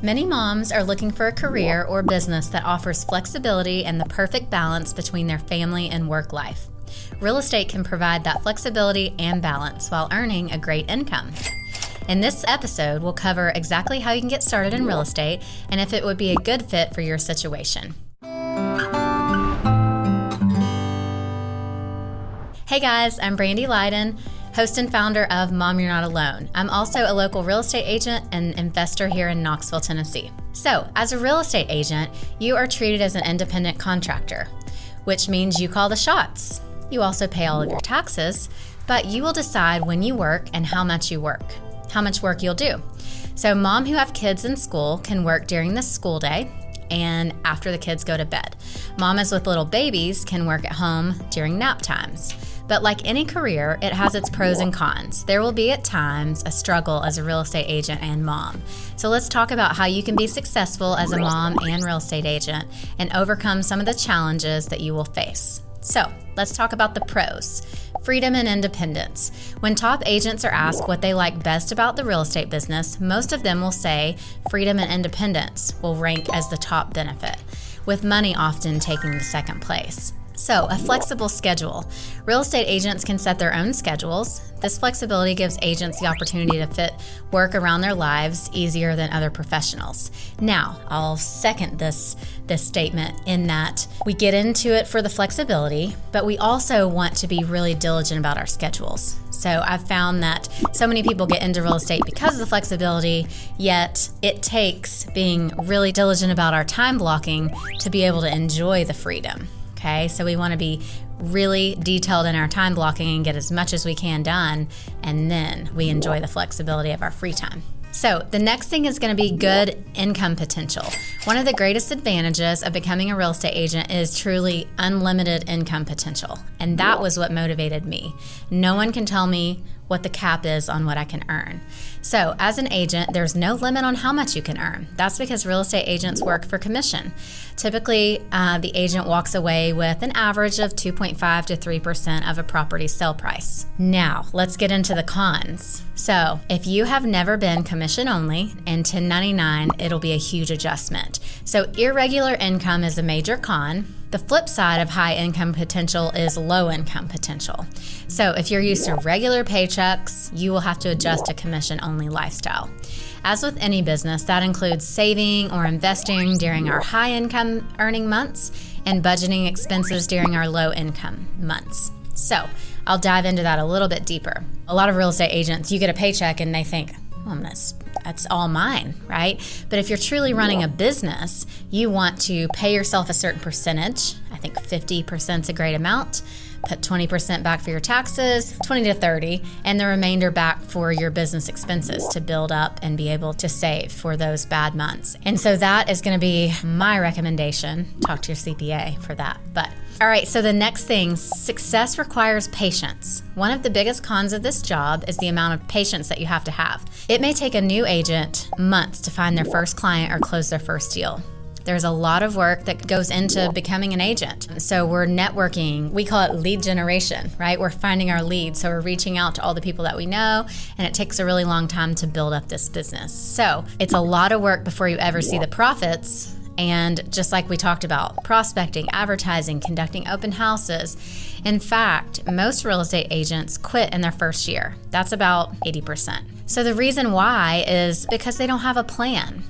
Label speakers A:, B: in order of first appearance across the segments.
A: Many moms are looking for a career or business that offers flexibility and the perfect balance between their family and work life. Real estate can provide that flexibility and balance while earning a great income. In this episode, we'll cover exactly how you can get started in real estate and if it would be a good fit for your situation. Hey guys, I'm Brandy Leiden, host and founder of Mom You're Not Alone. I'm also a local real estate agent and investor here in Knoxville, Tennessee. So, as a real estate agent, you are treated as an independent contractor, which means you call the shots. You also pay all of your taxes, but you will decide when you work and how much work you'll do. So mom who have kids in school can work during the school day and after the kids go to bed. Mamas with little babies can work at home during nap times. But like any career, it has its pros and cons. There will be at times a struggle as a real estate agent and mom. So let's talk about how you can be successful as a mom and real estate agent and overcome some of the challenges that you will face. So let's talk about the pros. Freedom and independence. When top agents are asked what they like best about the real estate business, most of them will say freedom and independence will rank as the top benefit, with money often taking the second place. So, a flexible schedule. Real estate agents can set their own schedules. This flexibility gives agents the opportunity to fit work around their lives easier than other professionals. Now, I'll second this statement in that we get into it for the flexibility, but we also want to be really diligent about our schedules. So I've found that so many people get into real estate because of the flexibility, yet it takes being really diligent about our time blocking to be able to enjoy the freedom. Okay, so we want to be really detailed in our time blocking and get as much as we can done, and then we enjoy the flexibility of our free time. So the next thing is going to be good income potential. One of the greatest advantages of becoming a real estate agent is truly unlimited income potential, and that was what motivated me. No one can tell me what the cap is on what I can earn. So as an agent, there's no limit on how much you can earn. That's because real estate agents work for commission. Typically, the agent walks away with an average of 2.5 to 3% of a property sale price. Now, let's get into the cons. So if you have never been commission only and 1099, it'll be a huge adjustment. So irregular income is a major con. The flip side of high income potential is low income potential. So if you're used to regular paychecks, you will have to adjust to commission-only lifestyle. As with any business, that includes saving or investing during our high income earning months and budgeting expenses during our low income months. So I'll dive into that a little bit deeper. A lot of real estate agents, you get a paycheck and they think, that's all mine, right? But if you're truly running a business, you want to pay yourself a certain percentage. I think 50% is a great amount. Put 20% back for your taxes, 20 to 30, and the remainder back for your business expenses to build up and be able to save for those bad months. And so that is going to be my recommendation. Talk to your CPA for that. But all right, so the next thing, success requires patience. One of the biggest cons of this job is the amount of patience that you have to have. It may take a new agent months to find their first client or close their first deal. There's a lot of work that goes into becoming an agent. So we're networking. We call it lead generation, right? We're finding our leads. So we're reaching out to all the people that we know, and it takes a really long time to build up this business. So it's a lot of work before you ever see the profits. And just like we talked about, prospecting, advertising, conducting open houses. In fact, most real estate agents quit in their first year. That's about 80%. So the reason why is because they don't have a plan.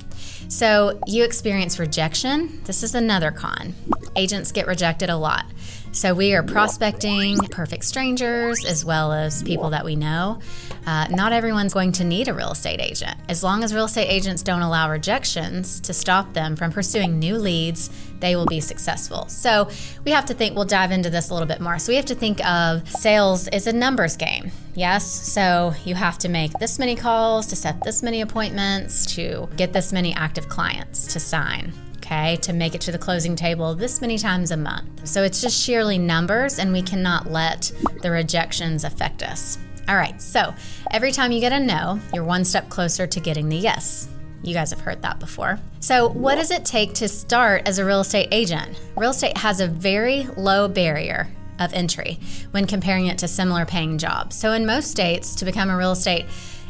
A: So you experience rejection. This is another con. Agents get rejected a lot. So we are prospecting perfect strangers as well as people that we know. Not everyone's going to need a real estate agent. As long as real estate agents don't allow rejections to stop them from pursuing new leads, they will be successful. So we have to think, we'll dive into this a little bit more. So we have to think of sales as a numbers game. Yes, so you have to make this many calls to set this many appointments to get this many active clients to sign. Okay, to make it to the closing table this many times a month. So it's just sheerly numbers, and we cannot let the rejections affect us. All right, so every time you get a no, you're one step closer to getting the yes. You guys have heard that before. So what does it take to start as a real estate agent? Real estate has a very low barrier of entry when comparing it to similar paying jobs. So in most states, to become a real estate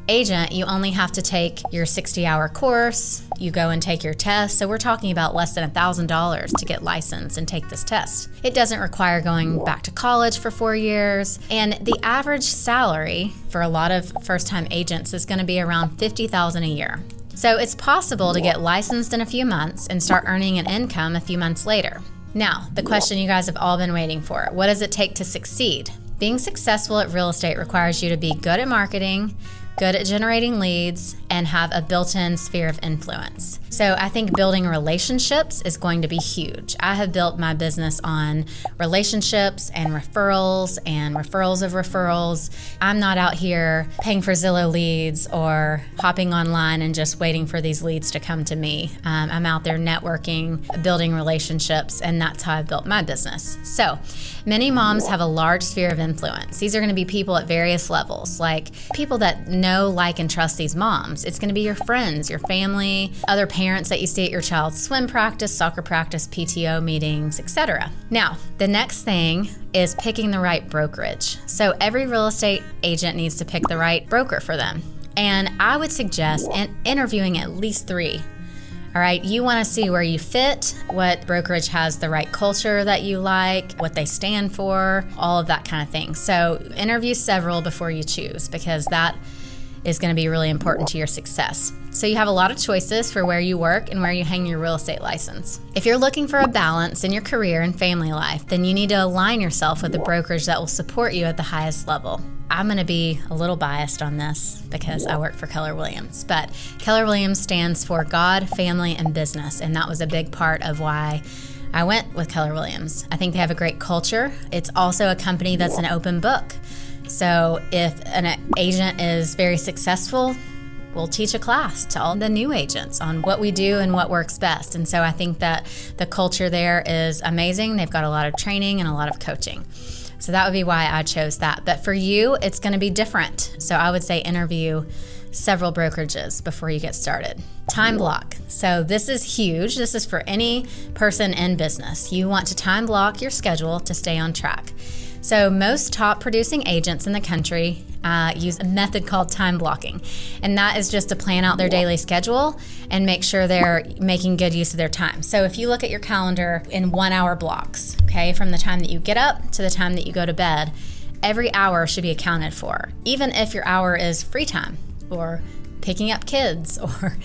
A: agent, you only have to take your 60-hour course. You go and take your test. So we're talking about less than $1,000 to get licensed and take this test. It doesn't require going back to college for 4 years. And the average salary for a lot of first-time agents is going to be around $50,000 a year. So it's possible to get licensed in a few months and start earning an income a few months later. Now, the question you guys have all been waiting for: what does it take to succeed? Being successful at real estate requires you to be good at marketing, good at generating leads, and have a built-in sphere of influence. So I think building relationships is going to be huge. I have built my business on relationships and referrals of referrals. I'm not out here paying for Zillow leads or hopping online and just waiting for these leads to come to me. I'm out there networking, building relationships, and that's how I've built my business. So many moms have a large sphere of influence. These are going to be people at various levels, like people that know, like, and trust these moms. It's going to be your friends, your family, other parents that you see at your child's swim practice, soccer practice, PTO meetings, etc. Now, the next thing is picking the right brokerage. So every real estate agent needs to pick the right broker for them. And I would suggest interviewing at least 3. All right, you want to see where you fit, what brokerage has the right culture that you like, what they stand for, all of that kind of thing. So interview several before you choose, because that is going to be really important to your success. So you have a lot of choices for where you work and where you hang your real estate license. If you're looking for a balance in your career and family life, then you need to align yourself with a brokerage that will support you at the highest level. I'm going to be a little biased on this because I work for Keller Williams, but Keller Williams stands for God, Family, and Business, and that was a big part of why I went with Keller Williams. I think they have a great culture. It's also a company that's an open book. So if an agent is very successful, we'll teach a class to all the new agents on what we do and what works best. And so I think that the culture there is amazing. They've got a lot of training and a lot of coaching. So that would be why I chose that. But for you, it's going to be different. So I would say interview several brokerages before you get started. Time block. So this is huge. This is for any person in business. You want to time block your schedule to stay on track. So most top producing agents in the country use a method called time blocking. And that is just to plan out their daily schedule and make sure they're making good use of their time. So if you look at your calendar in 1-hour blocks, okay, from the time that you get up to the time that you go to bed, every hour should be accounted for, even if your hour is free time or picking up kids or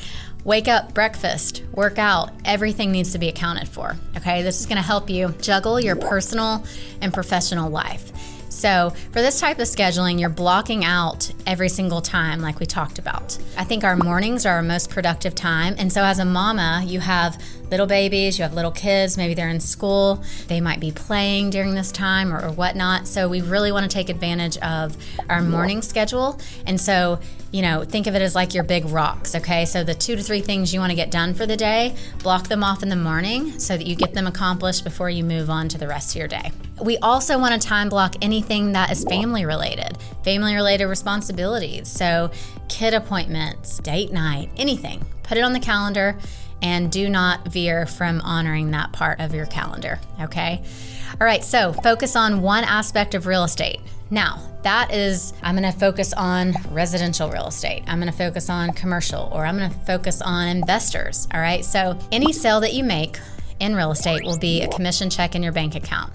A: wake up, breakfast, work out. Everything needs to be accounted for, okay? This is going to help you juggle your personal and professional life. So for this type of scheduling, you're blocking out every single time like we talked about. I think our mornings are our most productive time. And so as a mama, you have little babies, you have little kids, maybe they're in school, they might be playing during this time or whatnot. So we really want to take advantage of our morning schedule. And so, think of it as like your big rocks, okay? So the 2 to 3 things you want to get done for the day, block them off in the morning so that you get them accomplished before you move on to the rest of your day. We also want to time block anything that is family related responsibilities. So kid appointments, date night, anything. Put it on the calendar and do not veer from honoring that part of your calendar, okay? All right, so focus on one aspect of real estate. Now, that is, I'm going to focus on residential real estate. I'm going to focus on commercial, or I'm going to focus on investors, all right? So any sale that you make in real estate will be a commission check in your bank account.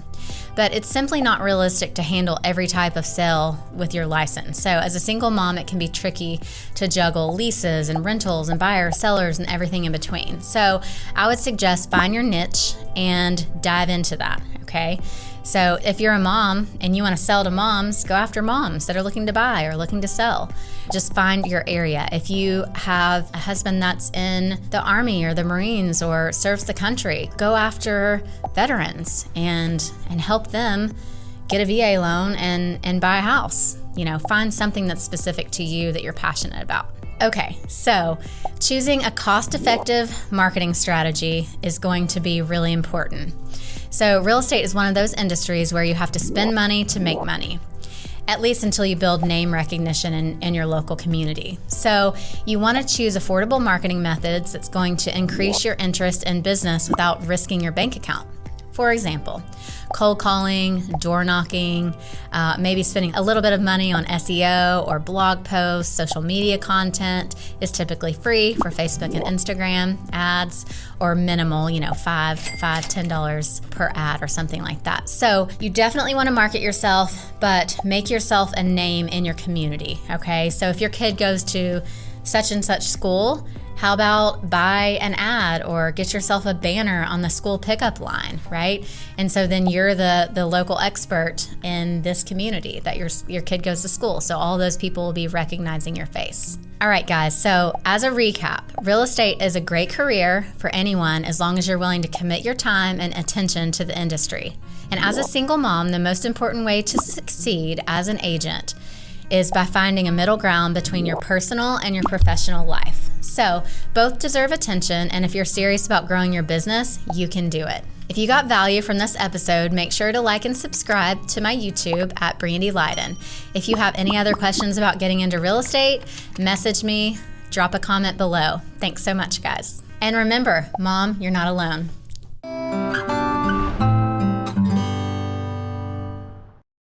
A: But it's simply not realistic to handle every type of sale with your license. So as a single mom, it can be tricky to juggle leases and rentals and buyers, sellers, and everything in between. So I would suggest find your niche and dive into that, okay? So if you're a mom and you want to sell to moms, go after moms that are looking to buy or looking to sell. Just find your area. If you have a husband that's in the Army or the Marines or serves the country, go after veterans and help them get a VA loan and buy a house. Find something that's specific to you that you're passionate about. Okay, so choosing a cost-effective marketing strategy is going to be really important. So real estate is one of those industries where you have to spend money to make money, at least until you build name recognition in your local community. So you want to choose affordable marketing methods that's going to increase your interest in business without risking your bank account. For example, cold calling, door knocking, maybe spending a little bit of money on SEO or blog posts. Social media content is typically free for Facebook and Instagram ads, or minimal, $5-10 per ad or something like that. So you definitely want to market yourself, but make yourself a name in your community, okay? So if your kid goes to such and such school, how about buy an ad or get yourself a banner on the school pickup line, right? And so then you're the local expert in this community that your kid goes to school. So all those people will be recognizing your face. All right, guys. So as a recap, real estate is a great career for anyone as long as you're willing to commit your time and attention to the industry. And as a single mom, the most important way to succeed as an agent is by finding a middle ground between your personal and your professional life. So both deserve attention, and if you're serious about growing your business, you can do it. If you got value from this episode, make sure to like and subscribe to my YouTube at Brandy Lydon. If you have any other questions about getting into real estate, message me, drop a comment below. Thanks so much, guys. And remember, Mom, you're not alone.